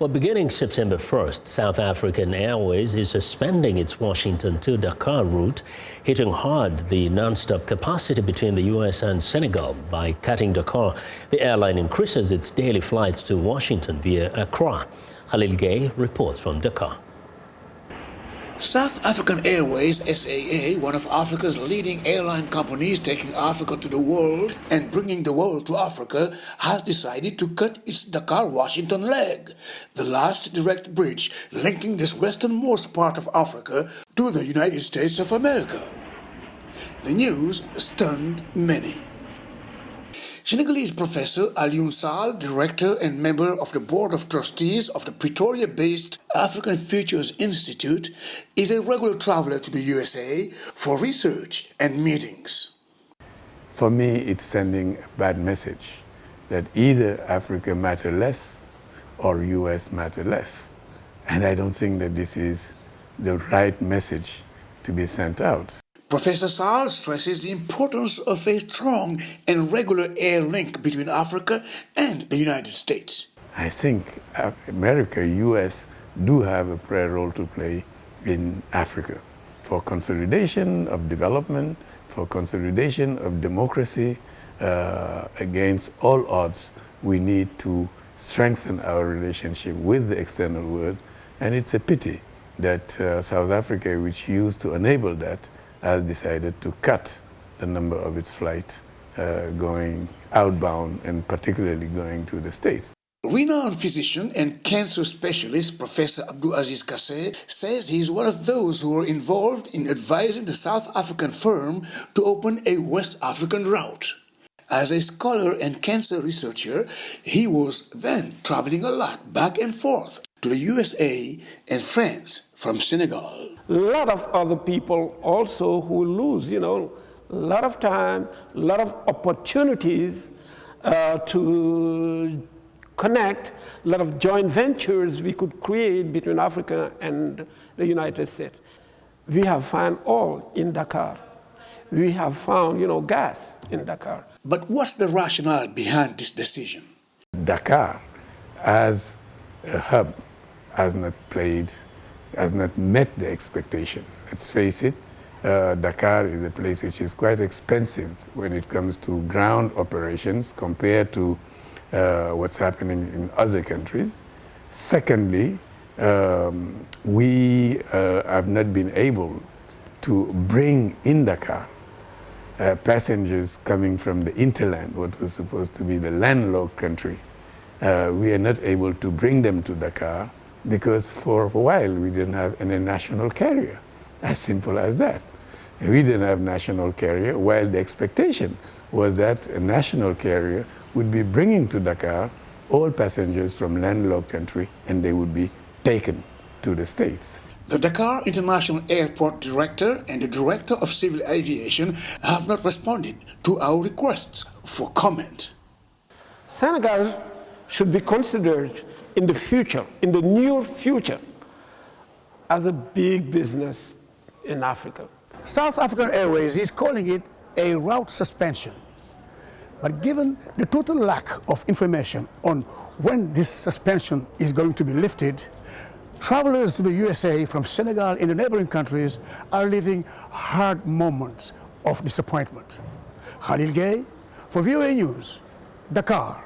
Well, beginning September 1st, South African Airways is suspending its Washington to Dakar route, hitting hard the non-stop capacity between the U.S. and Senegal. By cutting Dakar, the airline increases its daily flights to Washington via Accra. Khalil Gieye reports from Dakar. South African Airways, SAA, one of Africa's leading airline companies taking Africa to the world and bringing the world to Africa, has decided to cut its Dakar-Washington leg, the last direct bridge linking this westernmost part of Africa to the United States of America. The news stunned many. Senegalese professor Alioune Sall, director and member of the Board of Trustees of the Pretoria-based African Futures Institute, is a regular traveler to the USA for research and meetings. For me, it's sending a bad message that either Africa matter less or US matter less. And I don't think that this is the right message to be sent out. Professor Sall stresses the importance of a strong and regular air link between Africa and the United States. I think America, US, do have a prayer role to play in Africa for consolidation of development, for consolidation of democracy. Against all odds, we need to strengthen our relationship with the external world, and it's a pity that South Africa, which used to enable that, has decided to cut the number of its flights going outbound and particularly going to the States. Renowned physician and cancer specialist Professor Abdulaziz Kassé says he is one of those who were involved in advising the South African firm to open a West African route. As a scholar and cancer researcher, he was then traveling a lot back and forth to the USA and France from Senegal. A lot of other people also who lose, a lot of time, a lot of opportunities to connect, a lot of joint ventures we could create between Africa and the United States. We have found oil in Dakar. We have found, gas in Dakar. But what's the rationale behind this decision? Dakar, as a hub, has not met the expectation. Let's face it, Dakar is a place which is quite expensive when it comes to ground operations compared to what's happening in other countries. Secondly, we have not been able to bring in Dakar passengers coming from the hinterland, what was supposed to be the landlocked country. We are not able to bring them to Dakar because for a while we didn't have any national carrier. As simple as that. We didn't have national carrier, while the expectation was that a national carrier would be bringing to Dakar all passengers from landlocked country and they would be taken to the States. The Dakar International Airport Director and the Director of Civil Aviation have not responded to our requests for comment. Senegal should be considered in the future, in the near future, as a big business in Africa. South African Airways is calling it a route suspension. But given the total lack of information on when this suspension is going to be lifted, travelers to the USA from Senegal and the neighboring countries are living hard moments of disappointment. Khalil Gieye for VOA News, Dakar.